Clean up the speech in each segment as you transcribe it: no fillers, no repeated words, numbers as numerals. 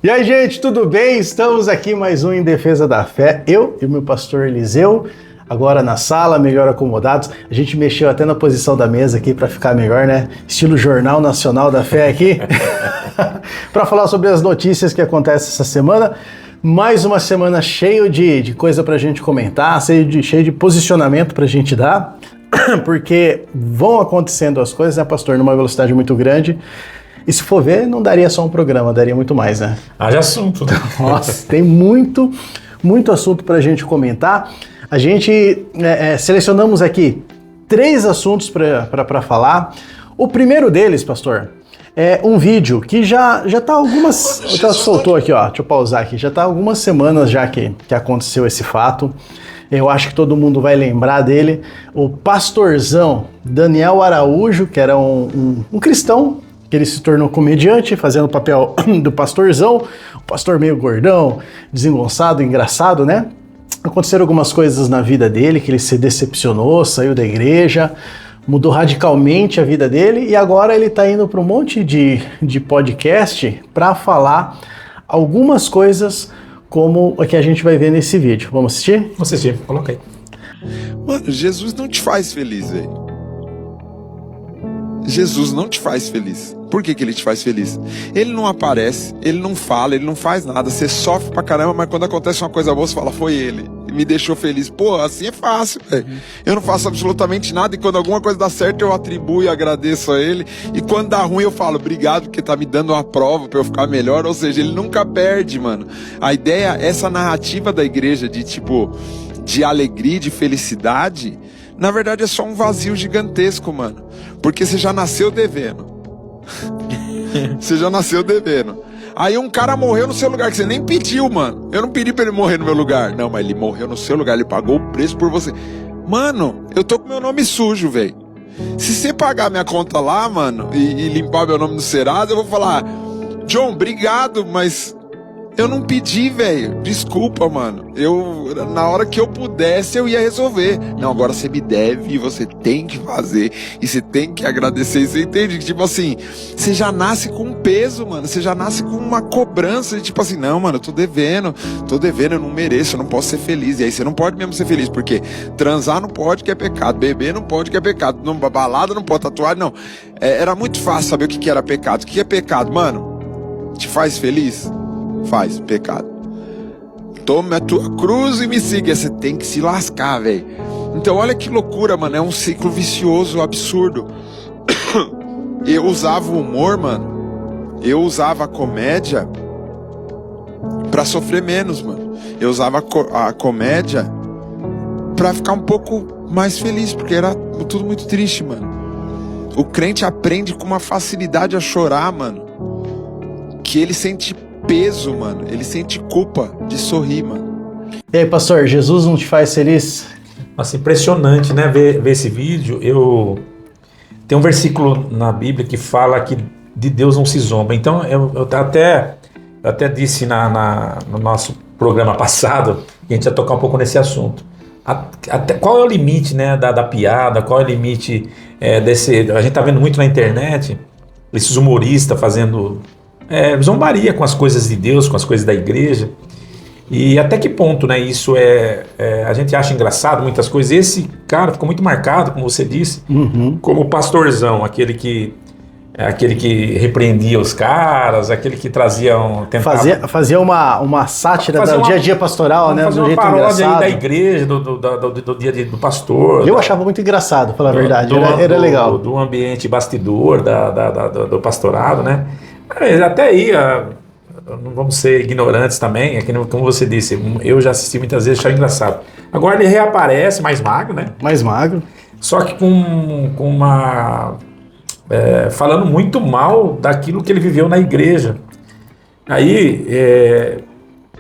E aí, gente, tudo bem? Estamos aqui mais um Em Defesa da Fé. Eu e o meu pastor Eliseu, agora na sala, melhor acomodados. A gente mexeu até na posição da mesa aqui para ficar melhor, né? Estilo Jornal Nacional da Fé aqui. Para falar sobre as notícias que acontecem essa semana. Mais uma semana cheia de coisa para a gente comentar, cheio de posicionamento para a gente dar. Porque vão acontecendo as coisas, né, pastor, numa velocidade muito grande. E se for ver, não daria só um programa, daria muito mais, né? Haja assunto. Nossa, tem muito assunto para a gente comentar. A gente selecionamos aqui 3 assuntos para falar. O primeiro deles, pastor, é um vídeo que já tá algumas... Já soltou aqui, ó, deixa eu pausar aqui. Já tá algumas semanas já que aconteceu esse fato. Eu acho que todo mundo vai lembrar dele. O pastorzão Daniel Araújo, que era um cristão, que ele se tornou comediante, fazendo o papel do pastorzão, o pastor meio gordão, desengonçado, engraçado, né? Aconteceram algumas coisas na vida dele, que ele se decepcionou, saiu da igreja, mudou radicalmente a vida dele, e agora ele tá indo para um monte de podcast para falar algumas coisas como a que a gente vai ver nesse vídeo. Vamos assistir? Vamos assistir, coloca aí. Mano, Jesus não te faz feliz, velho. Jesus não te faz feliz. Por que ele te faz feliz? Ele não aparece, ele não fala, ele não faz nada. Você sofre pra caramba, mas quando acontece uma coisa boa, você fala, foi ele. Me deixou feliz. Pô, assim é fácil, velho. Eu não faço absolutamente nada e quando alguma coisa dá certo, eu atribuo e agradeço a ele. E quando dá ruim, eu falo, obrigado, porque tá me dando uma prova pra eu ficar melhor. Ou seja, ele nunca perde, mano. A ideia, essa narrativa da igreja de alegria, de felicidade, na verdade é só um vazio gigantesco, mano. Porque você já nasceu devendo. Você já nasceu devendo. Aí um cara morreu no seu lugar, que você nem pediu, mano. Eu não pedi pra ele morrer no meu lugar. Não, mas ele morreu no seu lugar, ele pagou o preço por você. Mano, eu tô com meu nome sujo, velho. Se você pagar minha conta lá, mano, e limpar meu nome no Serasa, eu vou falar, John, obrigado, mas eu não pedi, velho. Desculpa, mano. Na hora que eu pudesse, eu ia resolver. Não, agora você me deve e você tem que fazer. E você tem que agradecer. E você entende que, tipo assim, você já nasce com um peso, mano. Você já nasce com uma cobrança de, tipo assim, não, mano, eu tô devendo, eu não mereço, eu não posso ser feliz. E aí você não pode mesmo ser feliz, porque transar não pode, que é pecado. Beber não pode, que é pecado. Não, balada não pode, tatuar não. Era muito fácil saber o que era pecado. O que é pecado, mano? Te faz feliz? Faz, pecado. Tome a tua cruz e me siga. Você tem que se lascar, velho. Então olha que loucura, mano. É um ciclo vicioso, absurdo. Eu usava o humor, mano. Eu usava a comédia pra sofrer menos, mano. Eu usava a comédia pra ficar um pouco mais feliz, porque era tudo muito triste, mano. O crente aprende com uma facilidade a chorar, mano, que ele sente peso, mano. Ele sente culpa de sorrir, mano. E aí, pastor, Jesus não te faz feliz? Nossa, impressionante, né? Ver esse vídeo. Tem um versículo na Bíblia que fala que de Deus não se zomba. Então, eu até disse no nosso programa passado que a gente ia tocar um pouco nesse assunto. Até qual é o limite, né, da piada? Qual é o limite desse... A gente tá vendo muito na internet esses humoristas fazendo... zombaria com as coisas de Deus, com as coisas da igreja. E até que ponto, né, isso a gente acha engraçado muitas coisas. Esse cara ficou muito marcado, como você disse, como o pastorzão, aquele que repreendia os caras, aquele que trazia fazia uma sátira do dia a dia pastoral, né, do jeito engraçado da igreja, do dia do pastor. Eu achava muito engraçado, pra falar a verdade, era legal. Do ambiente bastidor do pastorado, né? Até aí, não vamos ser ignorantes também, como você disse, eu já assisti muitas vezes, achei engraçado. Agora ele reaparece mais magro, né? Mais magro. Só que com uma... falando muito mal daquilo que ele viveu na igreja. Aí,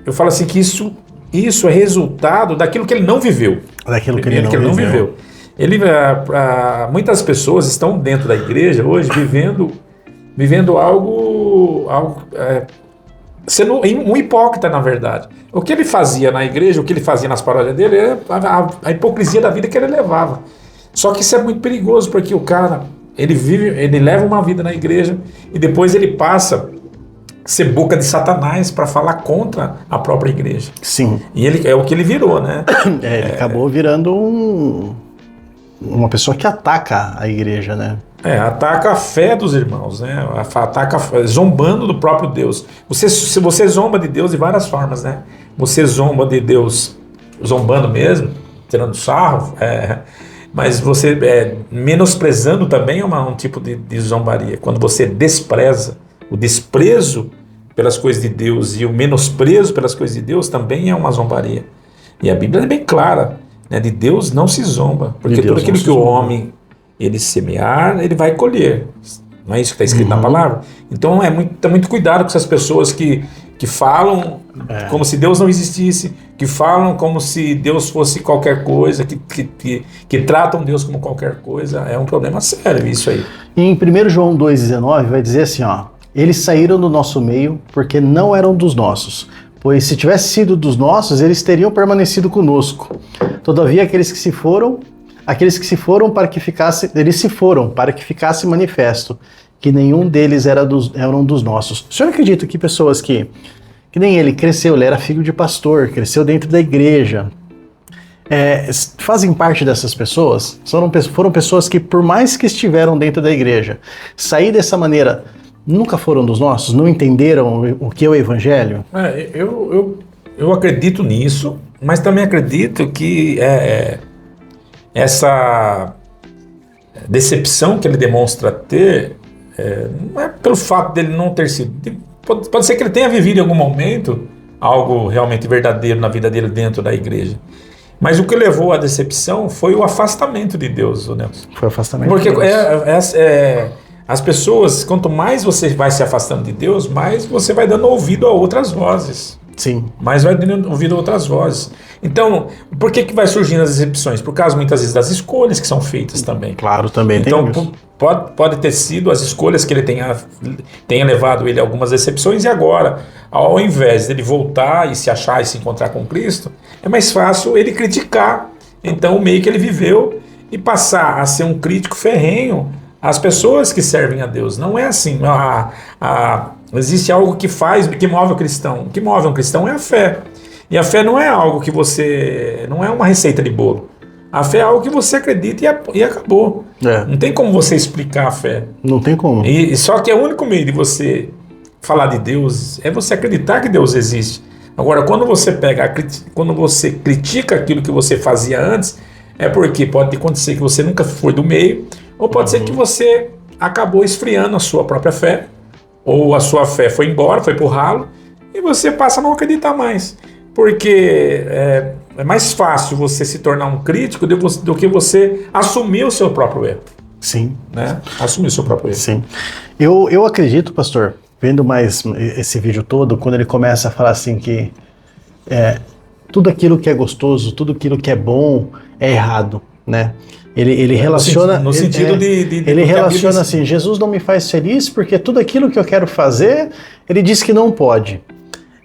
eu falo assim que isso é resultado daquilo que ele não viveu. Daquilo que ele não viveu. Muitas pessoas estão dentro da igreja hoje vivendo algo sendo um hipócrita, na verdade. O que ele fazia na igreja, o que ele fazia nas paródias dele, é a hipocrisia da vida que ele levava. Só que isso é muito perigoso, porque o cara, ele leva uma vida na igreja e depois ele passa ser boca de Satanás para falar contra a própria igreja. Sim. E ele é o que ele virou, né? Ele acabou virando uma pessoa que ataca a igreja, né? Ataca a fé dos irmãos, né? Ataca zombando do próprio Deus. Se você zomba de Deus de várias formas, né? Você zomba de Deus zombando mesmo, tirando sarro, mas você menosprezando também é um tipo de zombaria. Quando você despreza, o desprezo pelas coisas de Deus e o menosprezo pelas coisas de Deus também é uma zombaria. E a Bíblia é bem clara, né? De Deus não se zomba, porque tudo aquilo que o homem ele semear, ele vai colher. Não é isso que está escrito na palavra? Então tem muito cuidado com essas pessoas que falam como se Deus não existisse, que falam como se Deus fosse qualquer coisa, que tratam Deus como qualquer coisa. É um problema sério isso aí. E em 1 João 2,19 vai dizer assim, ó: eles saíram do nosso meio porque não eram dos nossos, pois se tivesse sido dos nossos, eles teriam permanecido conosco. Todavia aqueles que se foram para que ficasse, eles se foram para que ficasse manifesto que nenhum deles eram dos nossos. O senhor acredita que pessoas que nem ele cresceu, ele era filho de pastor, cresceu dentro da igreja, fazem parte dessas pessoas? Foram pessoas que, por mais que estiveram dentro da igreja, sair dessa maneira, nunca foram dos nossos? Não entenderam o que é o evangelho? Eu acredito nisso, mas também acredito que essa decepção que ele demonstra ter não é pelo fato dele não ter sido. Pode ser que ele tenha vivido em algum momento algo realmente verdadeiro na vida dele dentro da igreja. Mas o que levou à decepção foi o afastamento de Deus, Nelson. Foi o afastamento de Deus. Porque as pessoas, quanto mais você vai se afastando de Deus, mais você vai dando ouvido a outras vozes. Sim. Mas vai dando ouvido a outras vozes. Então, por que vai surgindo as decepções? Por causa, muitas vezes, das escolhas que são feitas também. Claro, também então, tem isso. Pode ter sido as escolhas que ele tenha levado ele a algumas decepções, e agora, ao invés dele voltar e se achar e se encontrar com Cristo, é mais fácil ele criticar, então, o meio que ele viveu e passar a ser um crítico ferrenho às pessoas que servem a Deus. Não é assim. Existe algo que move o cristão. O que move um cristão é a fé. E a fé não é algo que não é uma receita de bolo. A fé é algo que você acredita e acabou. Não tem como você explicar a fé. Não tem como. Só que é o único meio de você falar de Deus é você acreditar que Deus existe. Agora, quando você critica aquilo que você fazia antes, é porque pode acontecer que você nunca foi do meio, ou pode ser que você acabou esfriando a sua própria fé, ou a sua fé foi embora, foi pro ralo, e você passa a não acreditar mais. Porque é mais fácil você se tornar um crítico do que você assumir o seu próprio erro. Sim. Né? Assumir o seu próprio erro. Sim. Eu acredito, pastor, vendo mais esse vídeo todo, quando ele começa a falar assim que tudo aquilo que é gostoso, tudo aquilo que é bom é errado, né? Ele relaciona... No sentido de ele relaciona assim, Jesus não me faz feliz porque tudo aquilo que eu quero fazer, ele diz que não pode.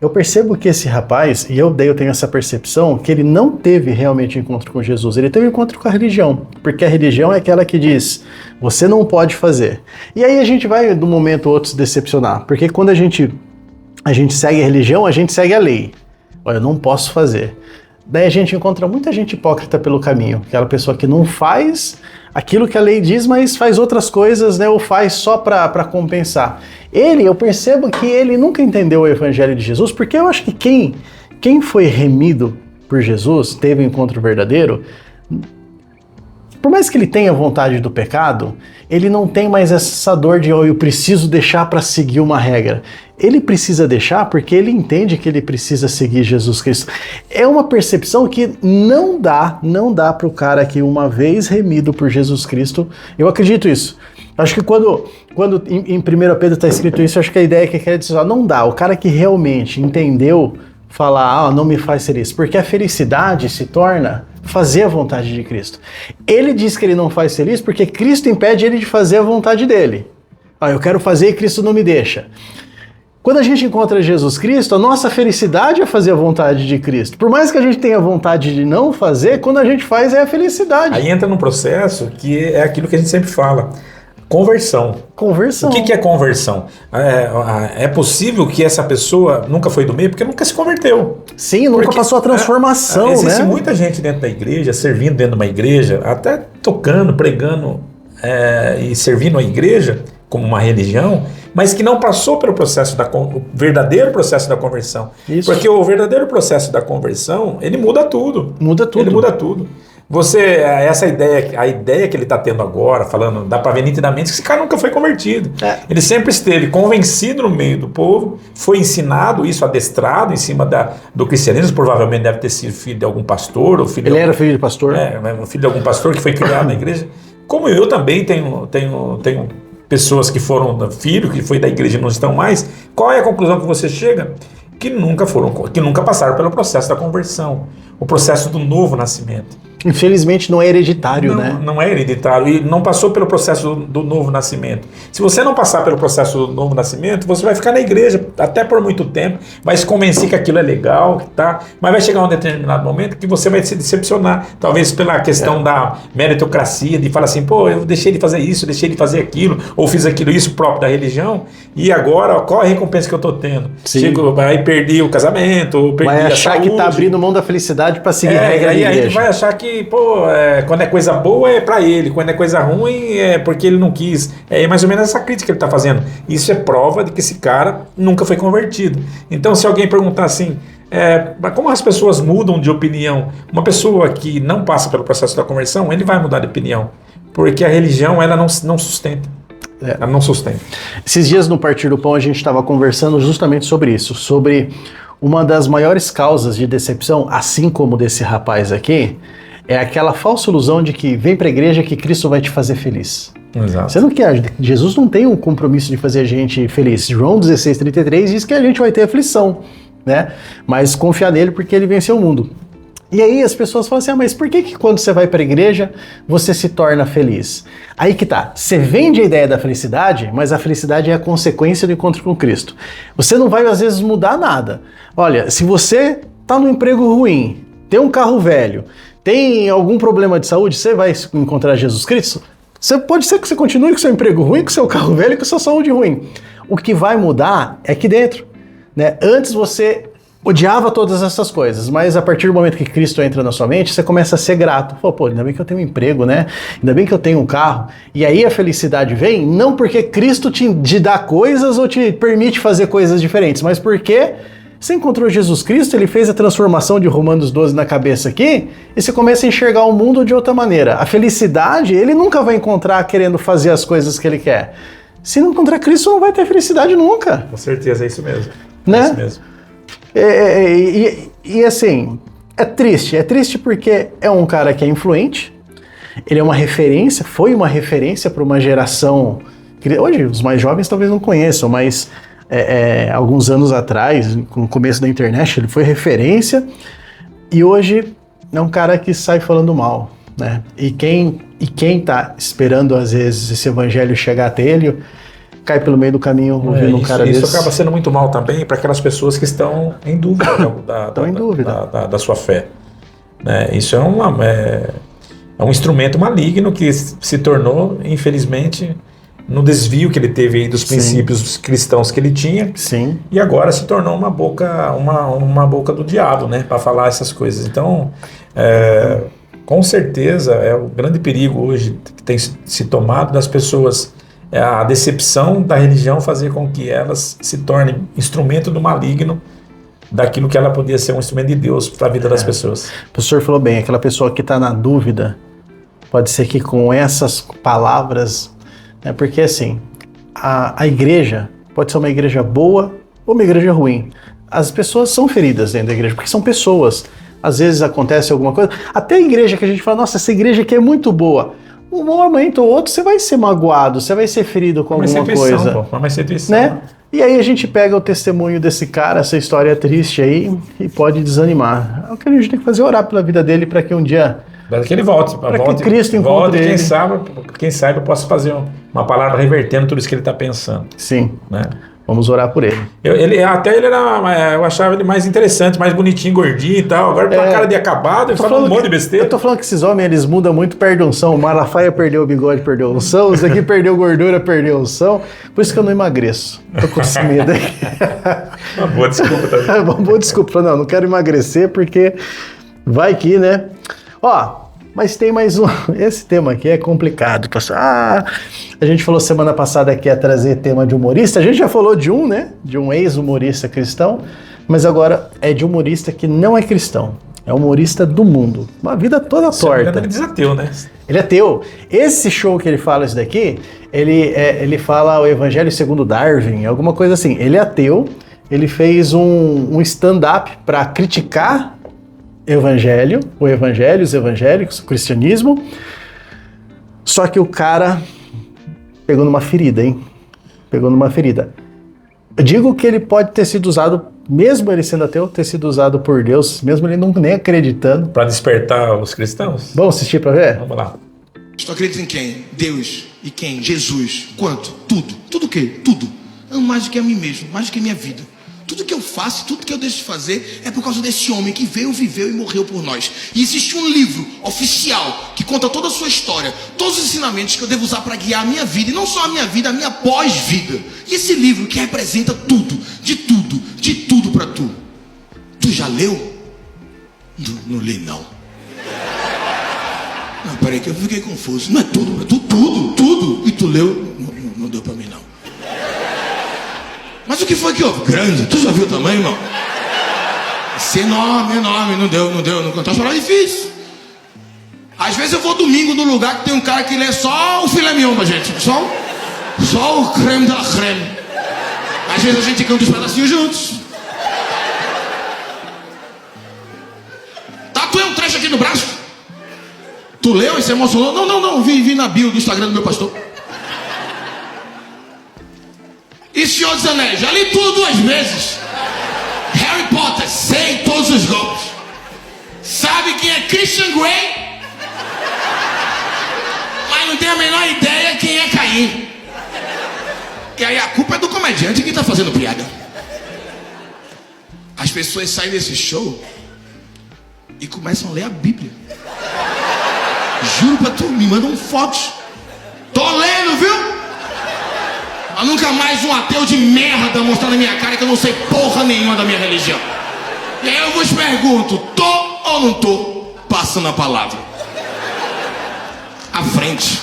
Eu percebo que esse rapaz, e eu tenho essa percepção, que ele não teve realmente encontro com Jesus, ele teve encontro com a religião, porque a religião é aquela que diz, você não pode fazer. E aí a gente vai, de um momento ou outro, se decepcionar, porque quando a gente segue a religião, a gente segue a lei. Olha, eu não posso fazer. Daí a gente encontra muita gente hipócrita pelo caminho, aquela pessoa que não faz aquilo que a lei diz, mas faz outras coisas, né, ou faz só para compensar. Eu percebo que ele nunca entendeu o evangelho de Jesus, porque eu acho que quem foi remido por Jesus, teve um encontro verdadeiro, por mais que ele tenha vontade do pecado, ele não tem mais essa dor de eu preciso deixar para seguir uma regra. Ele precisa deixar porque ele entende que ele precisa seguir Jesus Cristo. É uma percepção que não dá para o cara que uma vez remido por Jesus Cristo, eu acredito isso. Acho que quando em 1 Pedro está escrito isso, acho que a ideia que quer dizer, não dá. O cara que realmente entendeu falar, não me faz feliz, porque a felicidade se torna fazer a vontade de Cristo. Ele diz que ele não faz feliz porque Cristo impede ele de fazer a vontade dele. Eu quero fazer e Cristo não me deixa. Quando a gente encontra Jesus Cristo, a nossa felicidade é fazer a vontade de Cristo. Por mais que a gente tenha vontade de não fazer, quando a gente faz é a felicidade. Aí entra num processo que é aquilo que a gente sempre fala. Conversão. Conversão. O que é conversão? É possível que essa pessoa nunca foi do meio porque nunca se converteu. Sim, nunca passou a transformação, existe né? muita gente dentro da igreja, servindo dentro de uma igreja, até tocando, pregando e servindo a igreja como uma religião, mas que não passou pelo processo o verdadeiro processo da conversão. Isso. Porque o verdadeiro processo da conversão, ele muda tudo. Muda tudo. Ele muda tudo. Essa ideia, a ideia que ele está tendo agora, falando, dá para ver nitidamente que esse cara nunca foi convertido. Ele sempre esteve convencido no meio do povo, foi ensinado isso, adestrado em cima do cristianismo, provavelmente deve ter sido filho de algum pastor. Ou filho Ele era filho de pastor. Filho de algum pastor que foi criado na igreja. Como eu também tenho pessoas que foram filhos, que foi da igreja e não estão mais. Qual é a conclusão que você chega? Que nunca passaram pelo processo da conversão, o processo do novo nascimento. Infelizmente não é hereditário, né? Não é hereditário e não passou pelo processo do novo nascimento. Se você não passar pelo processo do novo nascimento, você vai ficar na igreja até por muito tempo, vai se convencer que aquilo é legal, tá? Mas vai chegar um determinado momento que você vai se decepcionar, talvez pela questão da meritocracia, de falar assim, pô, eu deixei de fazer isso, deixei de fazer aquilo, ou fiz aquilo, isso próprio da religião, e agora qual a recompensa que eu tô tendo? Chego, aí perdi o casamento, ou perdi vai a achar saúde. que tá abrindo mão da felicidade para seguir a regra da igreja. Aí a gente vai achar que quando é coisa boa é pra ele, quando é coisa ruim é porque ele não quis. É mais ou menos essa crítica que ele tá fazendo. Isso é prova de que esse cara nunca foi convertido. Então, se alguém perguntar assim, como as pessoas mudam de opinião? Uma pessoa que não passa pelo processo da conversão, ele vai mudar de opinião, porque a religião ela não sustenta. Ela não sustenta. Esses dias no Partir do Pão a gente estava conversando justamente sobre isso, sobre uma das maiores causas de decepção, assim como desse rapaz aqui, é aquela falsa ilusão de que vem para a igreja que Cristo vai te fazer feliz. Exato. Você não quer, Jesus não tem um compromisso de fazer a gente feliz. João 16,33 diz que a gente vai ter aflição, né? Mas confiar nele porque ele venceu o mundo. E aí as pessoas falam assim, mas por que quando você vai para a igreja você se torna feliz? Aí que tá, você vende a ideia da felicidade, mas a felicidade é a consequência do encontro com Cristo. Você não vai às vezes mudar nada. Olha, se você tá num emprego ruim, tem um carro velho, tem algum problema de saúde, você vai encontrar Jesus Cristo? Pode ser que você continue com seu emprego ruim, com seu carro velho e com sua saúde ruim. O que vai mudar é aqui dentro, né? Antes você odiava todas essas coisas, mas a partir do momento que Cristo entra na sua mente, você começa a ser grato. Pô, ainda bem que eu tenho um emprego, né? Ainda bem que eu tenho um carro. E aí a felicidade vem, não porque Cristo te dá coisas ou te permite fazer coisas diferentes, mas porque você encontrou Jesus Cristo, ele fez a transformação de Romanos 12 na cabeça aqui, e você começa a enxergar o mundo de outra maneira. A felicidade, ele nunca vai encontrar querendo fazer as coisas que ele quer. Se não encontrar Cristo, não vai ter felicidade nunca. Com certeza, é isso mesmo. Né? É isso mesmo. E assim, é triste porque é um cara que é influente, ele é uma referência, foi uma referência para uma geração, hoje os mais jovens talvez não conheçam, mas alguns anos atrás, no começo da internet, ele foi referência, e hoje é um cara que sai falando mal, né? E quem tá esperando às vezes esse evangelho chegar até ele, cai pelo meio do caminho ouvindo um cara desse. Isso acaba sendo muito mal também para aquelas pessoas que estão em dúvida da sua fé. Né? Isso é um instrumento maligno que se tornou, infelizmente, no desvio que ele teve aí dos princípios cristãos que ele tinha. Sim. E agora se tornou uma boca do diabo, né, para falar essas coisas. Então, com certeza, é o grande perigo hoje que tem se tomado das pessoas. A decepção da religião fazer com que elas se tornem instrumento do maligno daquilo que ela podia ser um instrumento de Deus para a vida das pessoas. O professor falou bem, aquela pessoa que está na dúvida, pode ser que com essas palavras, né, porque assim, a igreja pode ser uma igreja boa ou uma igreja ruim. As pessoas são feridas dentro da igreja, porque são pessoas. Às vezes acontece alguma coisa, até a igreja que a gente fala, nossa, essa igreja aqui é muito boa. Um momento ou outro você vai ser magoado, você vai ser ferido com alguma coisa. Mas é intuição, né? E aí a gente pega o testemunho desse cara, essa história triste aí, e pode desanimar. O que a gente tem que fazer é orar pela vida dele para que um dia... Para que ele volte. Para que Cristo encontre ele. Quem sabe eu posso fazer uma palavra revertendo tudo isso que ele está pensando. Sim. Né? Vamos orar por ele. Ele era, eu achava ele mais interessante, mais bonitinho, gordinho e tal. Agora tá cara de acabado, ele fala um monte de besteira. Eu tô falando que esses homens, eles mudam muito, perdem unção. O Malafaia perdeu o bigode, perdeu a unção. Os aqui perdeu gordura, perdeu a unção. Por isso que eu não emagreço. Tô com esse medo aí. Uma boa desculpa também. Uma boa desculpa. Não quero emagrecer porque vai que, né? Ó, mas tem mais um. Esse tema aqui é complicado, pastor. A gente falou semana passada que ia trazer tema de humorista. A gente já falou de um, né? De um ex-humorista cristão. Mas agora é de humorista que não é cristão. É humorista do mundo. Uma vida toda torta. Ele diz ateu, né? Ele é ateu. Esse show que ele fala isso daqui, ele fala o Evangelho segundo Darwin, alguma coisa assim. Ele é ateu. Ele fez um stand-up para criticar o evangelho, os evangélicos, o cristianismo. Só que o cara pegou numa ferida, hein? Pegou numa ferida. Eu digo que ele pode ter sido usado, mesmo ele sendo ateu, ter sido usado por Deus, mesmo ele não nem acreditando. Para despertar os cristãos? Vamos assistir para ver? Vamos lá. Tu acredita em quem? Deus. E quem? Jesus. Quanto? Tudo. Tudo o quê? Tudo. Amo mais do que a mim mesmo, mais do que a minha vida. Tudo que eu faço, tudo que eu deixo de fazer é por causa desse homem que veio, viveu e morreu por nós. E existe um livro oficial que conta toda a sua história, todos os ensinamentos que eu devo usar para guiar a minha vida, e não só a minha vida, a minha pós-vida. E esse livro que representa tudo para tu. Tu já leu? Não li não. Não, peraí que eu fiquei confuso. Não é tudo, tudo. E tu leu? Não deu para mim não. Mas o que foi que houve? Grande. Tu já viu o tamanho, irmão? Esse enorme. Não deu. Não cantar chorar é difícil. Às vezes eu vou domingo no lugar que tem um cara que lê só o filé mignon pra gente. Só o creme da creme. Às vezes a gente canta os pedacinhos juntos. Tatuei um trecho aqui no braço. Tu leu e se emocionou? Não. Vi na bio do Instagram do meu pastor. E Senhor dos Anéis, já li tudo 2 vezes. Harry Potter, sei todos os golpes. Sabe quem é Christian Grey? Mas não tem a menor ideia quem é Caim. E aí a culpa é do comediante que tá fazendo piada. As pessoas saem desse show e começam a ler a Bíblia. Juro pra tu, me mandam fotos. Tô lendo, viu? Mas nunca mais um ateu de merda mostrando na minha cara que eu não sei porra nenhuma da minha religião. E aí eu vos pergunto, tô ou não tô passando a palavra? À frente.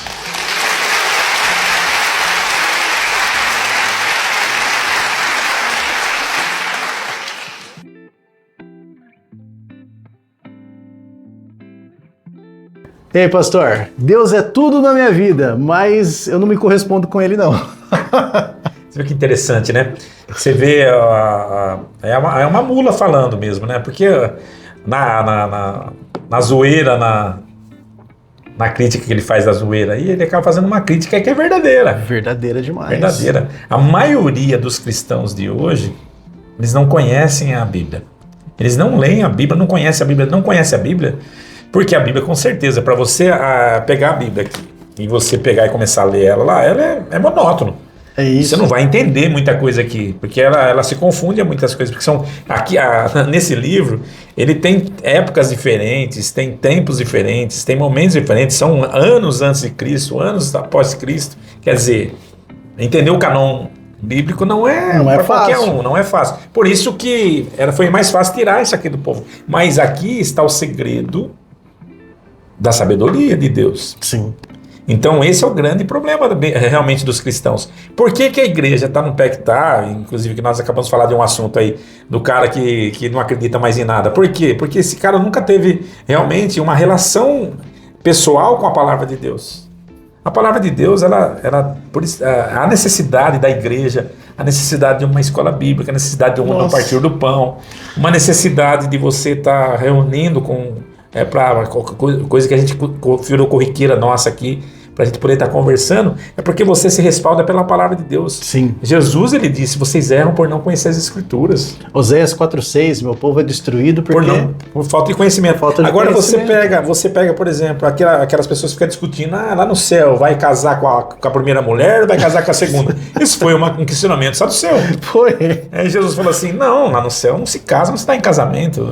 E aí, pastor? Deus é tudo na minha vida, mas eu não me correspondo com ele, não. Você vê que interessante, né? Você vê, é uma mula falando mesmo, né? Porque na zoeira, na crítica que ele faz da zoeira, aí ele acaba fazendo uma crítica que é verdadeira. Verdadeira demais. Verdadeira. A maioria dos cristãos de hoje, eles não conhecem a Bíblia. Eles não leem a Bíblia, não conhecem a Bíblia, não conhecem a Bíblia, porque a Bíblia, com certeza, para você pegar a Bíblia aqui e você pegar e começar a ler ela lá, ela é monótono. É isso. Você não vai entender muita coisa aqui, porque ela se confunde a muitas coisas, porque são aqui nesse livro ele tem épocas diferentes, tem tempos diferentes, tem momentos diferentes, são anos antes de Cristo, anos após Cristo. Quer dizer, entender o canon bíblico não é para qualquer um, não é fácil. Por isso que foi mais fácil tirar isso aqui do povo. Mas aqui está o segredo da sabedoria de Deus. Sim. Então esse é o grande problema realmente dos cristãos. Por que a igreja está no pé que está? Inclusive que nós acabamos de falar de um assunto aí, do cara que não acredita mais em nada. Por quê? Porque esse cara nunca teve realmente uma relação pessoal com a palavra de Deus. A palavra de Deus, por isso, a necessidade da igreja, a necessidade de uma escola bíblica, a necessidade de um partir do pão, uma necessidade de você estar reunindo para coisa que a gente virou corriqueira nossa aqui, para a gente poder estar conversando, é porque você se respalda pela palavra de Deus. Sim. Jesus, ele disse, vocês erram por não conhecer as Escrituras. Oséias 4:6, meu povo é destruído Por falta de conhecimento. Falta de Agora conhecimento. você pega, por exemplo, aquelas pessoas que ficam discutindo, lá no céu, vai casar com a primeira mulher ou vai casar com a segunda? Isso foi um questionamento só do céu. Foi. Aí Jesus falou assim, não, lá no céu não se casa, não se está em casamento.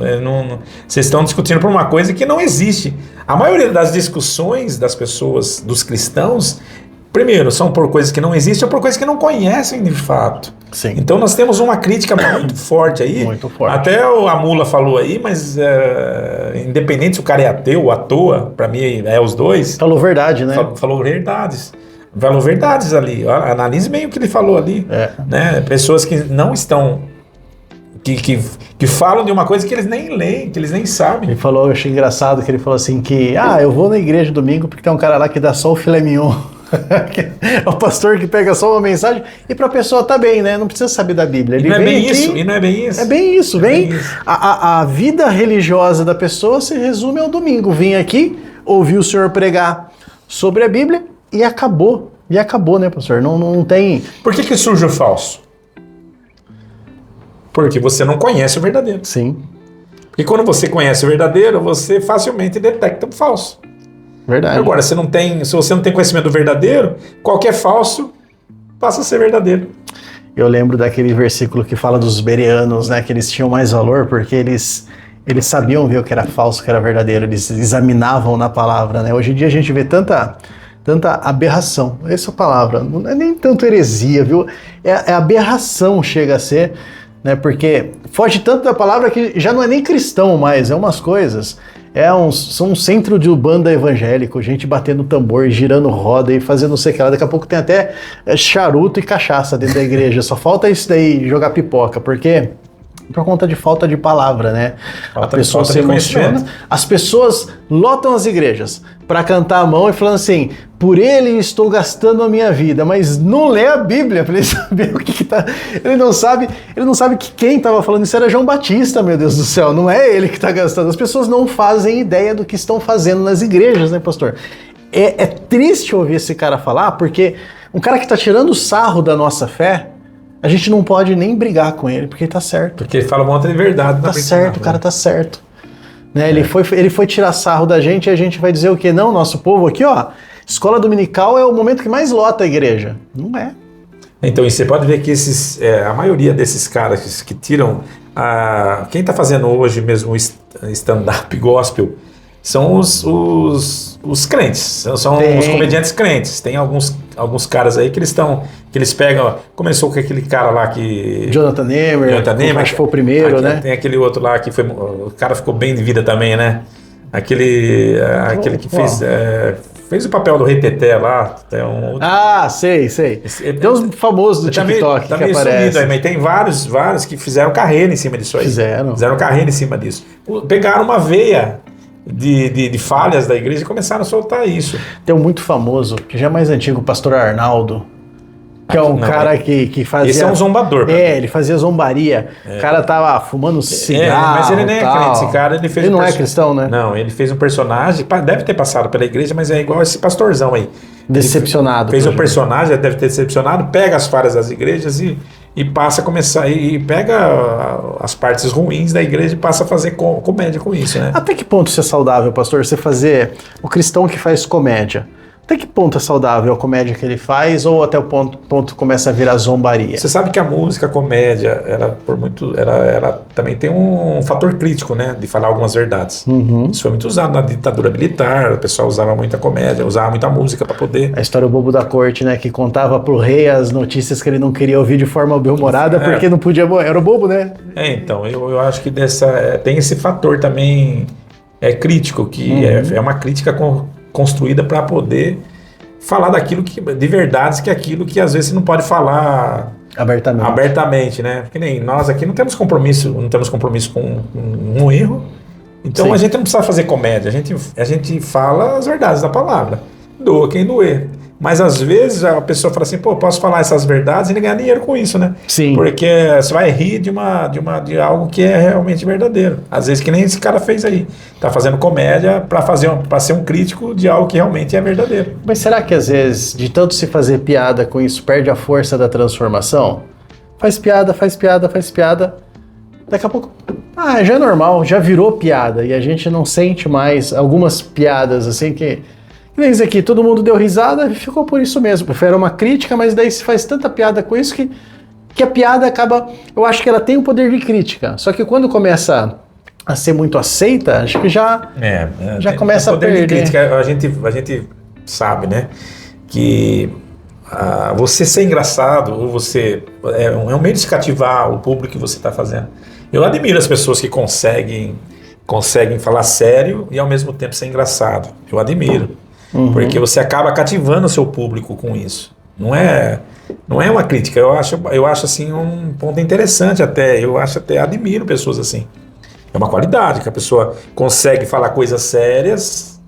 Vocês estão discutindo por uma coisa que não existe. A maioria das discussões das pessoas, dos cristãos, primeiro, são por coisas que não existem ou por coisas que não conhecem de fato. Sim. Então nós temos uma crítica muito forte aí. Muito forte. Até a Mula falou aí, mas independente se o cara é ateu ou à toa, para mim é os dois. Falou verdade, né? Falou verdades. Falou verdades ali. Analise bem o que ele falou ali. Né? Pessoas que não estão... Que falam de uma coisa que eles nem leem, que eles nem sabem. Ele falou, eu achei engraçado que ele falou assim que, eu vou na igreja domingo porque tem um cara lá que dá só o filé mignon. É o pastor que pega só uma mensagem e pra pessoa tá bem, né? Não precisa saber da Bíblia. Ele E não é vem bem aqui, isso, e não é bem isso. É bem isso, vem. bem isso. A vida religiosa da pessoa se resume ao domingo. Vim aqui, ouvi o senhor pregar sobre a Bíblia e acabou. E acabou, né, pastor? Não tem... Por que surge o falso? Porque você não conhece o verdadeiro. Sim, Porque quando você conhece o verdadeiro, você facilmente detecta o falso. verdade. Agora, se você não tem conhecimento do verdadeiro, qualquer falso passa a ser verdadeiro. Eu lembro daquele versículo que fala dos bereanos, né? Que eles tinham mais valor porque eles sabiam ver o que era falso, o que era verdadeiro. Eles examinavam na palavra, né? Hoje em dia a gente vê tanta aberração. Essa palavra não é nem tanto heresia, viu? É aberração, chega a ser, né? Porque foge tanto da palavra que já não é nem cristão mais, é umas coisas. São um centro de banda evangélico, gente batendo tambor, girando roda e fazendo não sei o que lá. Daqui a pouco tem até charuto e cachaça dentro da igreja. Só falta isso daí, jogar pipoca, porque... por conta de falta de palavra, né? A pessoa se emociona. As pessoas lotam as igrejas para cantar a mão e falando assim, por ele estou gastando a minha vida, mas não lê a Bíblia para ele saber o que tá... Ele não sabe que quem estava falando isso era João Batista, meu Deus do céu, não é ele que está gastando. As pessoas não fazem ideia do que estão fazendo nas igrejas, né, pastor? É triste ouvir esse cara falar, porque um cara que está tirando sarro da nossa fé, a gente não pode nem brigar com ele, porque ele tá certo. Porque ele fala um monte de verdade. Tá certo, o cara tá certo. Né? Ele foi tirar sarro da gente e a gente vai dizer o quê? Não, nosso povo aqui, ó, escola dominical é o momento que mais lota a igreja. Não é. Então, e você pode ver que a maioria desses caras que tiram... quem tá fazendo hoje mesmo o stand-up gospel são os crentes, são os comediantes crentes. Tem alguns caras aí que eles pegam, começou com aquele cara lá que... Jonathan Nehmer, acho que foi o primeiro, né? Tem aquele outro lá que o cara ficou bem de vida também, né? Aquele que fez o papel do Rei Teté lá. Tem sei. Tem uns famosos do TikTok que aparecem. Aí, mas tem vários que fizeram carreira em cima disso aí. Fizeram carreira em cima disso. Pegaram uma veia de falhas da igreja e começaram a soltar isso. Tem um muito famoso, que já é mais antigo, o pastor Arnaldo, que é um cara que fazia... Esse é um zombador. Ele fazia zombaria. O cara tava fumando cigarro. Mas ele nem é crente, esse cara. Ele não é cristão, né? Não, ele fez um personagem, deve ter passado pela igreja, mas é igual esse pastorzão aí. Decepcionado. Fez um personagem, deve ter decepcionado, pega as falhas das igrejas e passa a começar, e pega as partes ruins da igreja e passa a fazer comédia com isso, né? Até que ponto isso é saudável, pastor? Você fazer o cristão que faz comédia. Até que ponto é saudável a comédia que ele faz ou até o ponto começa a virar zombaria? Você sabe que a música, a comédia, ela também tem um fator crítico, né? De falar algumas verdades. Uhum. Isso foi muito usado na ditadura militar, o pessoal usava muita comédia, usava muita música para poder... A história do bobo da corte, né? Que contava pro rei as notícias que ele não queria ouvir de forma bem-humorada porque não podia... Era o bobo, né? Então, eu acho que tem esse fator também crítico, que é uma crítica construída para poder falar daquilo de verdades, que é aquilo que às vezes você não pode falar abertamente, né? Porque nem nós aqui não temos compromisso com um erro, então a gente não precisa fazer comédia, a gente fala as verdades da palavra, doa quem doer. Mas às vezes a pessoa fala assim, pô, posso falar essas verdades e nem ganhar dinheiro com isso, né? Sim. Porque você vai rir de algo que é realmente verdadeiro. Às vezes que nem esse cara fez aí. Tá fazendo comédia para ser um crítico de algo que realmente é verdadeiro. Mas será que às vezes, de tanto se fazer piada com isso, perde a força da transformação? Faz piada, faz piada, faz piada. Daqui a pouco, já é normal, já virou piada. E a gente não sente mais algumas piadas assim que nem isso aqui, todo mundo deu risada e ficou por isso mesmo. Era uma crítica, mas daí se faz tanta piada com isso que a piada acaba... Eu acho que ela tem o poder de crítica. Só que quando começa a ser muito aceita, acho que já começa a perder. De crítica, a gente sabe, né? Que você ser engraçado, ou você... É um meio de cativar o público que você está fazendo. Eu admiro as pessoas que conseguem falar sério e ao mesmo tempo ser engraçado. Eu admiro. Porque você acaba cativando o seu público com isso. Não é uma crítica. Eu acho assim um ponto interessante até. Admiro pessoas assim. É uma qualidade que a pessoa consegue falar coisas sérias.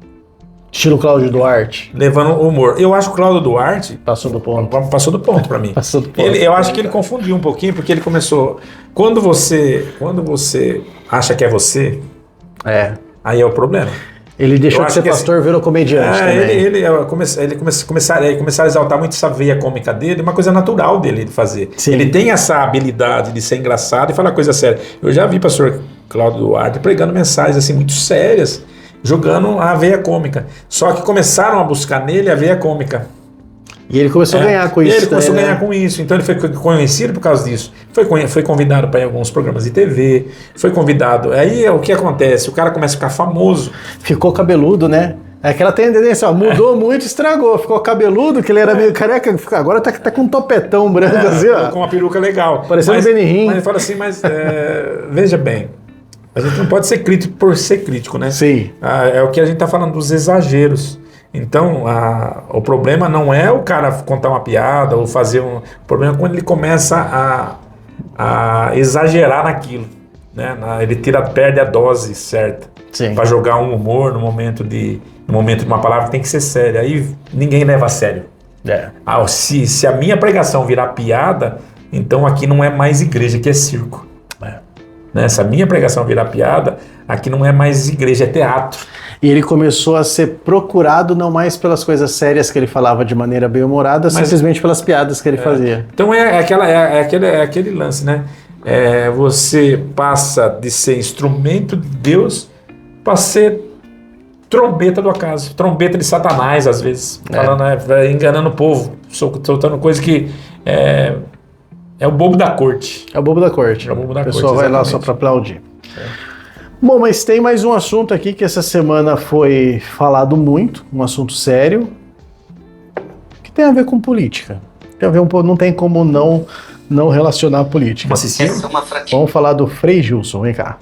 Estilo Cláudio Duarte. Levando humor. Eu acho que o Cláudio Duarte passou do ponto para mim. Passou do ponto. Eu acho que ele confundiu um pouquinho porque ele começou. Quando você acha que é você, aí é o problema. Ele deixou de ser pastor, virou comediante também. Ele começaram a exaltar muito essa veia cômica dele, uma coisa natural dele de fazer. Sim. Ele tem essa habilidade de ser engraçado e falar coisa séria. Eu já vi o pastor Cláudio Duarte pregando mensagens assim muito sérias, jogando a veia cômica. Só que começaram a buscar nele a veia cômica. E ele começou a ganhar com isso. Ele começou a ganhar com isso. Então ele foi conhecido por causa disso. Foi convidado para ir em alguns programas de TV. Foi convidado. Aí o que acontece? O cara começa a ficar famoso. Ficou cabeludo, né? É aquela tendência, mudou muito, estragou. Ficou cabeludo, que ele era meio careca. Agora tá com um topetão branco assim, ó. Com uma peruca legal. Parecendo o Benihim. Mas ele fala assim, veja bem. A gente não pode ser crítico por ser crítico, né? Sim. É o que a gente tá falando dos exageros. Então, o problema não é o cara contar uma piada ou fazer um... O problema é quando ele começa a exagerar naquilo, né? Ele perde a dose certa para jogar um humor no momento de uma palavra que tem que ser séria. Aí ninguém leva a sério. Se a minha pregação virar piada, então aqui não é mais igreja, aqui é circo. Né? Se a minha pregação virar piada, aqui não é mais igreja, é teatro. E ele começou a ser procurado não mais pelas coisas sérias que ele falava de maneira bem-humorada, simplesmente pelas piadas que ele fazia. Então é aquele lance, né? Você passa de ser instrumento de Deus para ser trombeta do acaso, trombeta de Satanás, às vezes, falando, enganando o povo, soltando coisa que é o bobo da corte. É o bobo da corte. O pessoal vai lá só para aplaudir. Bom, mas tem mais um assunto aqui que essa semana foi falado muito, um assunto sério, que tem a ver com política. Não tem como não relacionar a política. Essa é uma fraqueza. Vamos falar do Frei Gilson, vem cá.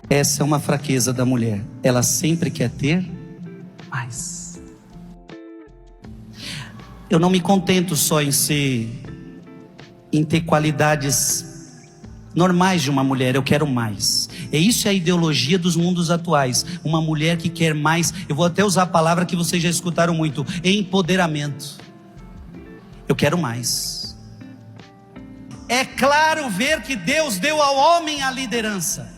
Essa é uma fraqueza da mulher. Ela sempre quer ter mais. Eu não me contento só em ter qualidades normais de uma mulher, eu quero mais. Isso é a ideologia dos mundos atuais. Uma mulher que quer mais. Eu vou até usar a palavra que vocês já escutaram muito: empoderamento. Eu quero mais. É claro ver que Deus deu ao homem a liderança.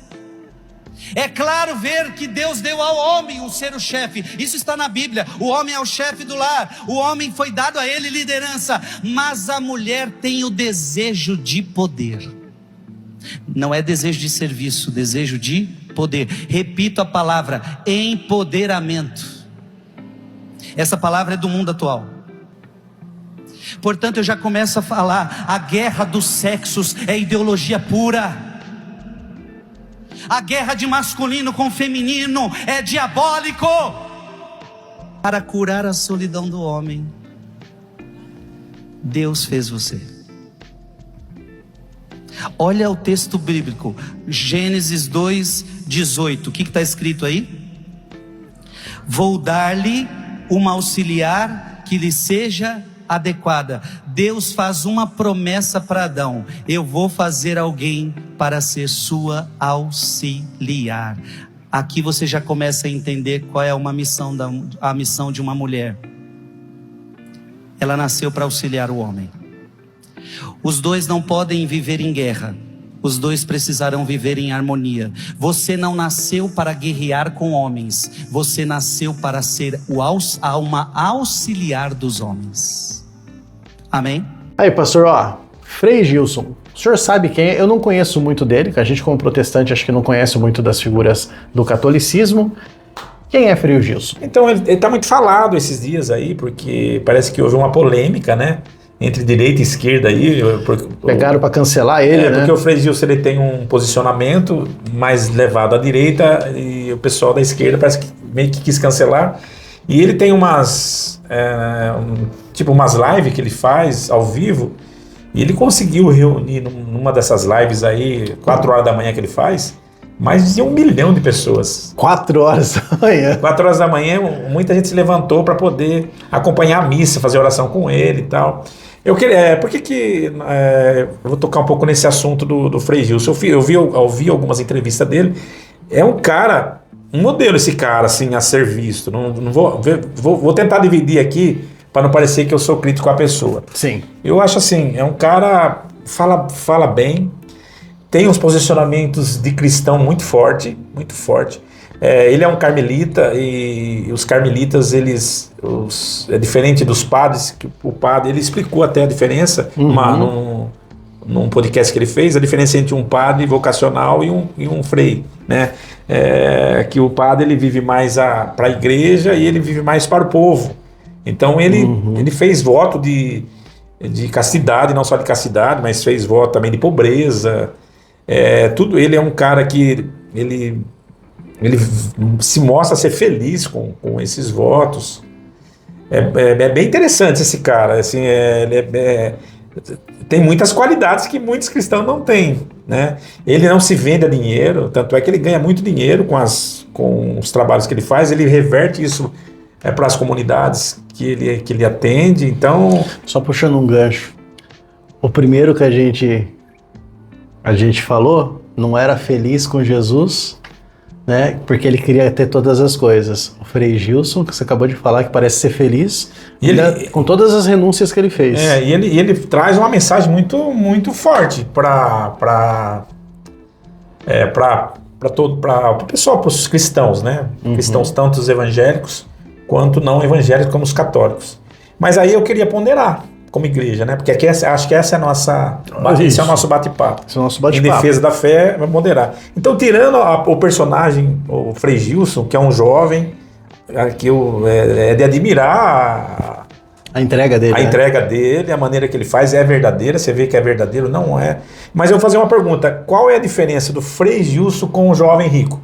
É claro ver que Deus deu ao homem um ser o chefe. Isso está na Bíblia. O homem é o chefe do lar. O homem foi dado a ele liderança. Mas a mulher tem o desejo de poder. Não é desejo de serviço, desejo de poder. Repito a palavra: empoderamento. Essa palavra é do mundo atual. Portanto, eu já começo a falar: a guerra dos sexos é ideologia pura. A guerra de masculino com feminino é diabólico. Para curar a solidão do homem, Deus fez você. Olha o texto bíblico, Gênesis 2:18. O que está escrito aí? Vou dar-lhe uma auxiliar que lhe seja adequada. Deus faz uma promessa para Adão: eu vou fazer alguém para ser sua auxiliar. Aqui você já começa a entender qual é a missão de uma mulher. ela nasceu para auxiliar o homem. Os dois não podem viver em guerra. Os dois precisarão viver em harmonia. Você não nasceu para guerrear com homens. Você nasceu para ser uma auxiliar dos homens. Amém? Aí, pastor, Frei Gilson. O senhor sabe quem é? Eu não conheço muito dele, que a gente como protestante acho que não conhece muito das figuras do catolicismo. Quem é Frei Gilson? Então, ele está muito falado esses dias aí, porque parece que houve uma polêmica, né? Entre direita e esquerda aí. Pegaram para cancelar ele, né? Porque o Frei Gilson ele tem um posicionamento mais levado à direita e o pessoal da esquerda parece que meio que quis cancelar. E ele tem umas lives que ele faz ao vivo e ele conseguiu reunir numa dessas lives aí, 4 horas da manhã que ele faz, mais de 1 milhão de pessoas. 4 horas da manhã. 4 horas da manhã, muita gente se levantou para poder acompanhar a missa, fazer oração com ele e tal. Eu vou tocar um pouco nesse assunto do Frei Gilson. Eu ouvi algumas entrevistas dele. É um cara, um modelo esse cara, assim, a ser visto. Não vou tentar dividir aqui para não parecer que eu sou crítico com a pessoa. Sim. Eu acho assim, é um cara, fala bem, tem uns posicionamentos de cristão muito forte. Ele é um carmelita e os carmelitas, é diferente dos padres, que o padre, ele explicou até a diferença num podcast que ele fez, a diferença entre um padre vocacional e um frei, né? Que o padre ele vive mais para a igreja e ele vive mais para o povo. Então ele fez voto de castidade, não só de castidade, mas fez voto também de pobreza. Ele é um cara que ele se mostra ser feliz com esses votos. É bem interessante esse cara. Assim, tem muitas qualidades que muitos cristãos não têm, né? Ele não se vende a dinheiro, tanto é que ele ganha muito dinheiro com os trabalhos que ele faz. Ele reverte isso para as comunidades que ele atende. Então, só puxando um gancho, o primeiro que a gente falou não era feliz com Jesus, né? Porque ele queria ter todas as coisas. O Frei Gilson, que você acabou de falar, que parece ser feliz, com todas as renúncias que ele fez. E ele traz uma mensagem muito, muito forte para o pessoal, para os cristãos, né? Cristãos, tanto os evangélicos quanto não evangélicos, como os católicos. Mas aí eu queria ponderar como igreja, né? Porque aqui acho que esse é o nosso bate-papo. Esse é o nosso bate-papo. Em defesa da fé, vai moderar. Então, tirando o personagem, o Frei Gilson, que é um jovem, que é de admirar a entrega dele. A entrega dele, a maneira que ele faz é verdadeira, você vê que é verdadeiro, não é. Mas eu vou fazer uma pergunta: qual é a diferença do Frei Gilson com o jovem rico?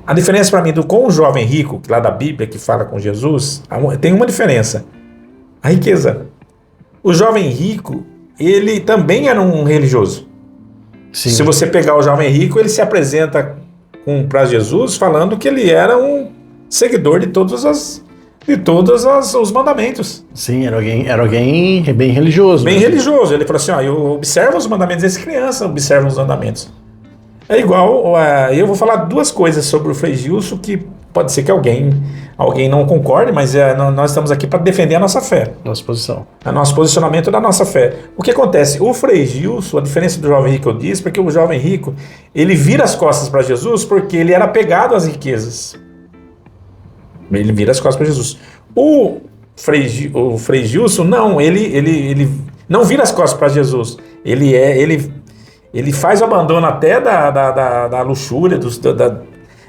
A diferença para mim com o jovem rico, lá da Bíblia, que fala com Jesus, tem uma diferença: a riqueza. O jovem rico, ele também era um religioso. Sim. Se você pegar o jovem rico, ele se apresenta para Jesus falando que ele era um seguidor de todos os mandamentos. Sim, era alguém bem religioso. Bem religioso. Ele falou assim: eu observo os mandamentos, essa criança observa os mandamentos. É igual, eu vou falar 2 coisas sobre o Frei Gilson que pode ser que alguém não concorde, mas nós estamos aqui para defender a nossa fé. Nossa posição. O nosso posicionamento da nossa fé. O que acontece? O Frei Gilson, a diferença do jovem rico, eu disse, porque o jovem rico, ele vira as costas para Jesus porque ele era apegado às riquezas. Ele vira as costas para Jesus. O Frei Gilson, não, ele não vira as costas para Jesus. Ele faz o abandono até da luxúria,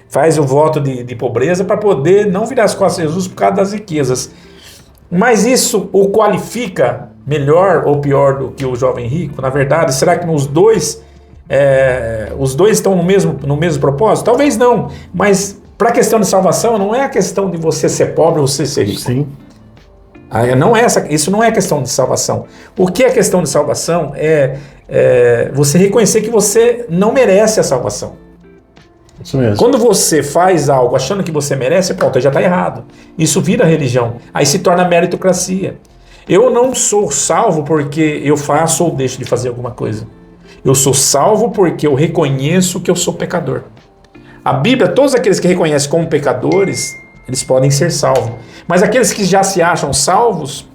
faz o voto de pobreza para poder não virar as costas a Jesus por causa das riquezas. Mas isso o qualifica melhor ou pior do que o jovem rico? Na verdade, será que os dois estão no mesmo propósito? Talvez não, mas para a questão de salvação não é a questão de você ser pobre ou você ser rico. Sim. Isso não é questão de salvação. O que é questão de salvação é você reconhecer que você não merece a salvação. Isso mesmo. Quando você faz algo achando que você merece, pronto, já está errado. Isso vira religião. Aí se torna meritocracia. Eu não sou salvo porque eu faço ou deixo de fazer alguma coisa. Eu sou salvo porque eu reconheço que eu sou pecador. A Bíblia, todos aqueles que reconhecem como pecadores, eles podem ser salvos. Mas aqueles que já se acham salvos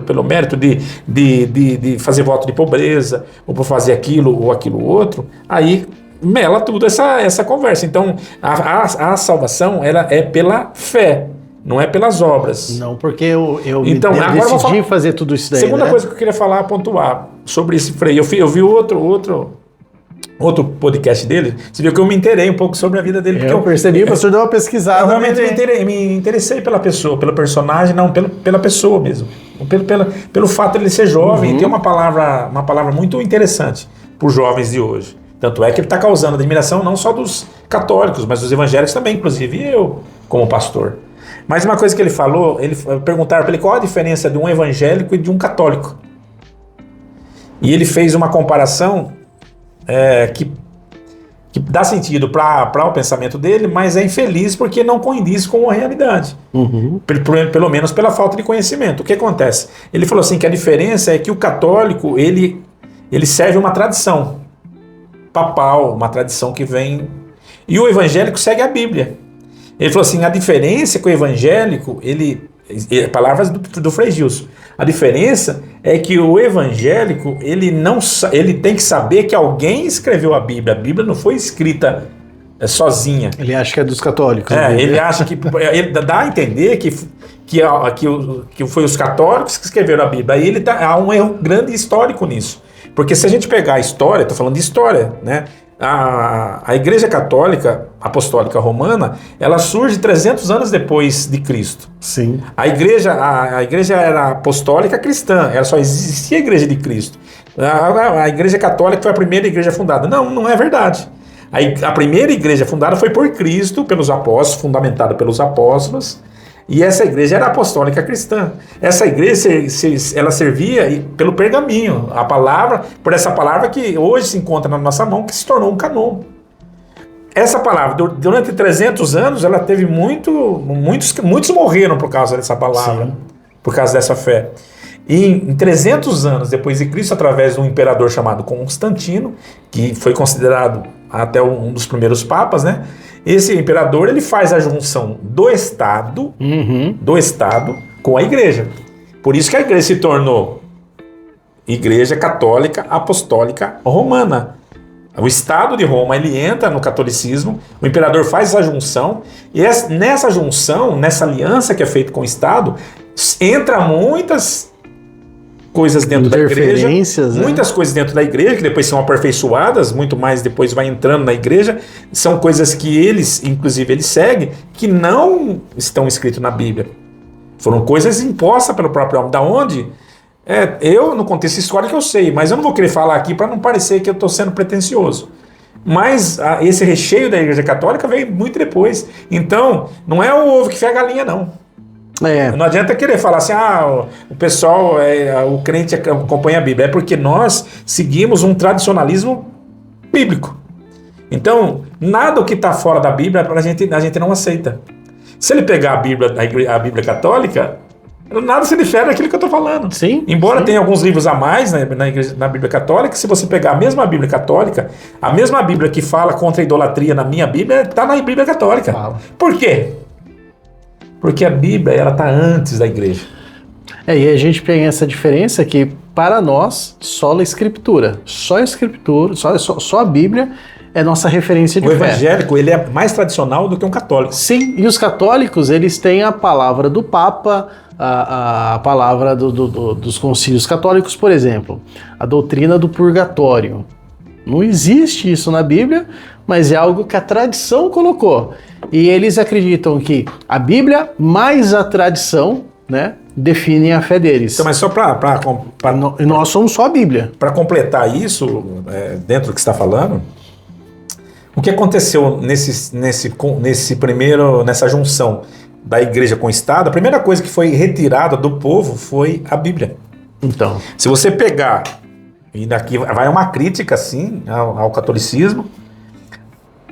pelo mérito de fazer voto de pobreza, ou por fazer aquilo ou aquilo outro, aí mela tudo essa conversa. Então, a salvação ela é pela fé, não é pelas obras. Não, porque eu Então, agora decidi fazer tudo isso daí. Segunda né? coisa que eu queria falar, pontuar sobre esse Frei. Eu vi outro podcast dele, você viu que eu me inteirei um pouco sobre a vida dele. Eu percebi, o pastor deu uma pesquisada. Eu realmente me interessei pela pessoa, pelo personagem, não, pela pessoa mesmo. Pelo fato de ele ser jovem, e ter uma palavra muito interessante para os jovens de hoje. Tanto é que ele está causando admiração não só dos católicos, mas dos evangélicos também, inclusive eu, como pastor. Mas uma coisa que ele falou, perguntaram para ele qual a diferença de um evangélico e de um católico. E ele fez uma comparação que dá sentido para o pensamento dele, mas é infeliz porque não condiz com a realidade. Pelo menos pela falta de conhecimento. O que acontece? Ele falou assim que a diferença é que o católico ele serve uma tradição papal, uma tradição que vem... E o evangélico segue a Bíblia. Ele falou assim, a diferença é que o evangélico, palavras do Frei Gilson, a diferença é que o evangélico, ele tem que saber que alguém escreveu a Bíblia não foi escrita sozinha. Ele acha que é dos católicos. Ele acha que... Ele dá a entender que foi os católicos que escreveram a Bíblia. Aí há um erro grande histórico nisso. Porque se a gente pegar a história, estou falando de história, né? A Igreja Católica Apostólica Romana, ela surge 300 anos depois de Cristo. Sim. A igreja era apostólica cristã, ela só existia a Igreja de Cristo. A Igreja Católica foi a primeira igreja fundada. Não é verdade. A primeira igreja fundada foi por Cristo, pelos apóstolos, fundamentada pelos apóstolos, e essa igreja era apostólica cristã. Essa igreja ela servia pelo pergaminho, por essa palavra que hoje se encontra na nossa mão, que se tornou um canon. Essa palavra, durante 300 anos, ela teve muitos morreram por causa dessa palavra, por causa dessa fé. E em 300 anos depois de Cristo, através de um imperador chamado Constantino, que foi considerado até um dos primeiros papas, né? Esse imperador, ele faz a junção do Estado com a igreja. Por isso que a igreja se tornou Igreja Católica Apostólica Romana. O Estado de Roma, ele entra no catolicismo, o imperador faz essa junção, e nessa junção, nessa aliança que é feita com o Estado, entra muitas coisas dentro da igreja, muitas coisas dentro da igreja que depois são aperfeiçoadas, muito mais depois vai entrando na igreja, são coisas que eles seguem, que não estão escritas na Bíblia. Foram coisas impostas pelo próprio homem. Da onde? Eu, no contexto histórico, eu sei, mas eu não vou querer falar aqui para não parecer que eu estou sendo pretensioso. Mas esse recheio da Igreja Católica veio muito depois. Então, não é o ovo que fez a galinha, não. Não adianta querer falar assim, o pessoal, o crente acompanha a Bíblia. É porque nós seguimos um tradicionalismo bíblico. Então, nada o que está fora da Bíblia a gente não aceita. Se ele pegar a Bíblia católica, nada se difere daquilo que eu estou falando. Sim. Embora tenha alguns livros a mais na Bíblia católica, se você pegar a mesma Bíblia católica, a mesma Bíblia que fala contra a idolatria na minha Bíblia, está na Bíblia católica. Fala. Por quê? Porque a Bíblia, ela está antes da igreja. E a gente tem essa diferença que, para nós, só a Escritura. Só a Escritura, só a Bíblia é nossa referência de fé. O evangélico, ele é mais tradicional do que um católico. Sim, e os católicos, eles têm a palavra do Papa, a palavra dos concílios católicos, por exemplo, a doutrina do purgatório. Não existe isso na Bíblia, mas é algo que a tradição colocou. E eles acreditam que a Bíblia mais a tradição, né, definem a fé deles. Então, mas só e nós somos só a Bíblia. Para completar isso, dentro do que você está falando, o que aconteceu nessa junção da igreja com o Estado, a primeira coisa que foi retirada do povo foi a Bíblia. Então, se você pegar, e daqui vai uma crítica, sim, ao catolicismo,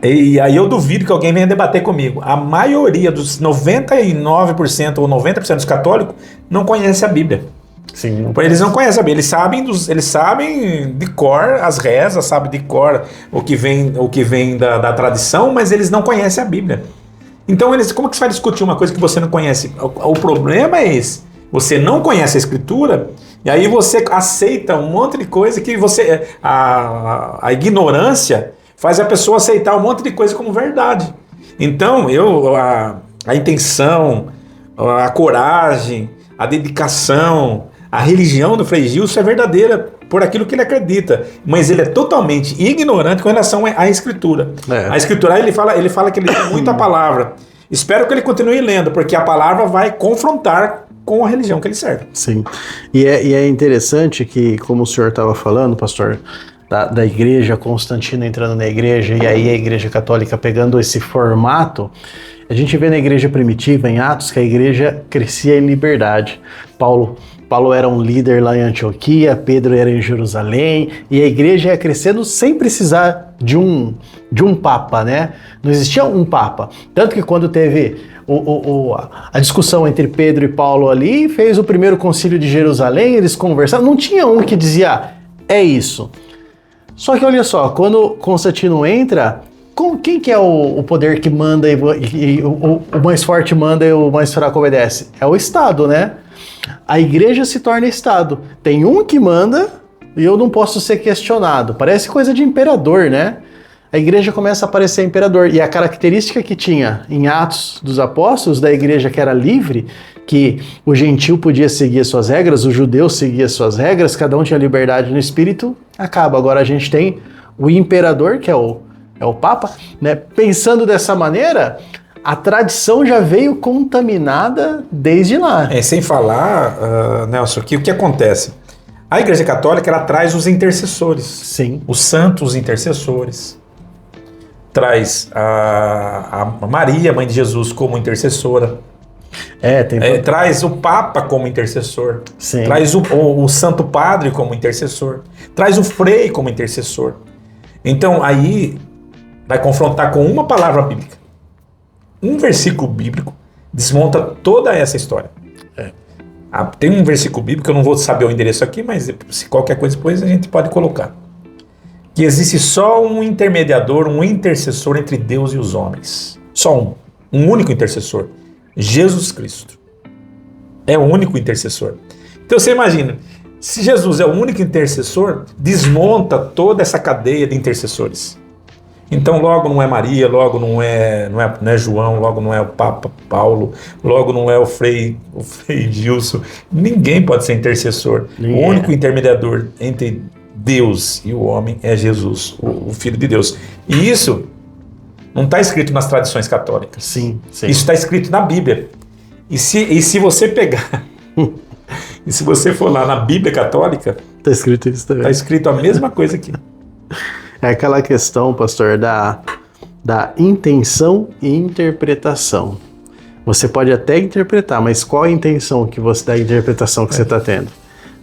e aí eu duvido que alguém venha debater comigo. A maioria dos 99% ou 90% dos católicos não conhece a Bíblia. Sim, eles não conhecem a Bíblia, eles sabem de cor as rezas, sabem de cor o que vem da tradição, mas eles não conhecem a Bíblia. Então, como que você vai discutir uma coisa que você não conhece? O problema é esse. Você não conhece a Escritura, e aí você aceita um monte de coisa que você... A ignorância faz a pessoa aceitar um monte de coisa como verdade. Então, a intenção, a coragem, a dedicação, a religião do Frei Gilson é verdadeira por aquilo que ele acredita, mas ele é totalmente ignorante com relação à Escritura. A Escritura, ele fala que ele lê muito a palavra. Espero que ele continue lendo, porque a palavra vai confrontar com a religião que ele serve. Sim, e é interessante que, como o senhor estava falando, pastor, da igreja, Constantino entrando na igreja, e aí a igreja católica pegando esse formato, a gente vê na igreja primitiva, em Atos, que a igreja crescia em liberdade. Paulo era um líder lá em Antioquia, Pedro era em Jerusalém, e a igreja ia crescendo sem precisar de um papa, né? Não existia um papa. Tanto que quando teve a discussão entre Pedro e Paulo ali, fez o primeiro concílio de Jerusalém, eles conversaram, não tinha um que dizia, é isso. Só que olha só, quando Constantino entra, quem que é o poder que manda e o mais forte manda e o mais fraco obedece? É o Estado, né? A igreja se torna Estado. Tem um que manda e eu não posso ser questionado. Parece coisa de imperador, né? A igreja começa a parecer imperador. E a característica que tinha em Atos dos Apóstolos, da igreja que era livre, que o gentil podia seguir as suas regras, o judeu seguia as suas regras, cada um tinha liberdade no espírito, acaba. Agora a gente tem o imperador, que é o Papa, né? Pensando dessa maneira, a tradição já veio contaminada desde lá. Sem falar, Nelson, que o que acontece? A Igreja Católica, ela traz os intercessores. Sim. Os santos intercessores. Traz a Maria, mãe de Jesus, como intercessora. Traz o Papa como intercessor. Sim. Traz o Santo Padre como intercessor. Traz o Frei como intercessor. Então, aí, vai confrontar com uma palavra bíblica. Um versículo bíblico desmonta toda essa história. Tem um versículo bíblico, eu não vou saber o endereço aqui, mas se qualquer coisa depois a gente pode colocar. Que existe só um intermediador, um intercessor entre Deus e os homens. Só um único intercessor. Jesus Cristo. É o único intercessor. Então você imagina, se Jesus é o único intercessor, desmonta toda essa cadeia de intercessores. Então logo não é Maria, logo não é João, logo não é o Papa Paulo, logo não é o Frei Gilson. Ninguém pode ser intercessor. O único intermediador entre Deus e o homem é Jesus, o Filho de Deus. E isso não está escrito nas tradições católicas. Sim. Isso está escrito na Bíblia. E se você pegar, e se você for lá na Bíblia católica, está escrito isso também. Está escrito a mesma coisa aqui. É aquela questão, pastor, da intenção e interpretação. Você pode até interpretar, mas qual a intenção da interpretação que você está tendo?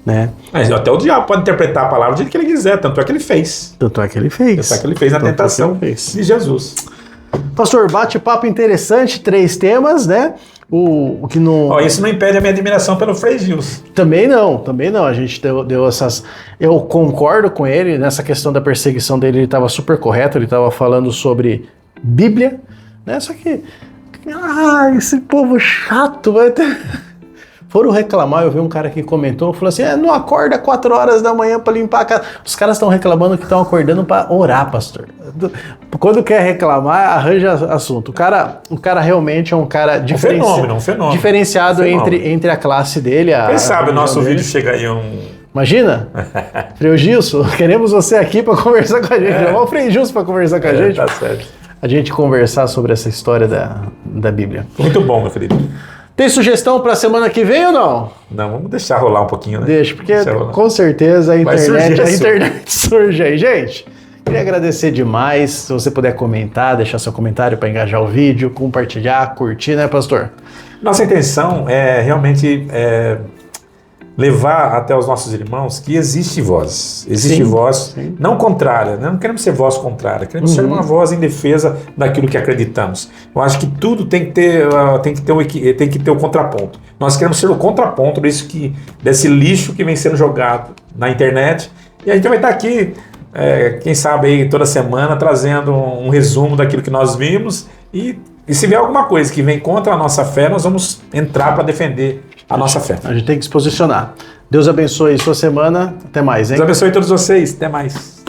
Né? Mas até o diabo pode interpretar a palavra do jeito que ele quiser, tanto é que ele fez. Tanto é que ele fez na tentação de Jesus. Pastor, bate-papo interessante, 3 temas, né? O que não... Isso não impede a minha admiração pelo Frei Gilson. Também não. A gente deu essas... Eu concordo com ele nessa questão da perseguição dele, ele estava super correto, ele estava falando sobre Bíblia, né? Só que... esse povo chato vai ter... Foram reclamar, eu vi um cara que comentou, falou assim, não acorda 4 horas da manhã para limpar a casa. Os caras estão reclamando que estão acordando para orar, pastor. Quando quer reclamar, arranja assunto. O cara realmente é um cara um fenômeno. Diferenciado entre a classe dele. Quem sabe o nosso vídeo chega aí Imagina, Frei Gilson, queremos você aqui para conversar com a gente. Vamos o Frei Gilson para conversar com a gente. Tá certo. A gente conversar sobre essa história da Bíblia. Muito bom, meu querido. Tem sugestão para a semana que vem ou não? Não, vamos deixar rolar um pouquinho, né? Deixa, porque com certeza a internet surge aí. Gente, queria agradecer demais. Se você puder comentar, deixar seu comentário para engajar o vídeo, compartilhar, curtir, né, pastor? Nossa intenção é realmente levar até os nossos irmãos que existe voz. Existe voz não contrária, né? Não queremos ser voz contrária, queremos ser uma voz em defesa daquilo que acreditamos. Eu acho que tudo tem que ter o contraponto. Nós queremos ser o contraponto desse lixo que vem sendo jogado na internet. E a gente vai estar aqui, quem sabe aí toda semana, trazendo um resumo daquilo que nós vimos e E se vier alguma coisa que vem contra a nossa fé, nós vamos entrar para defender a nossa fé. A gente tem que se posicionar. Deus abençoe sua semana. Até mais, hein? Deus abençoe todos vocês. Até mais.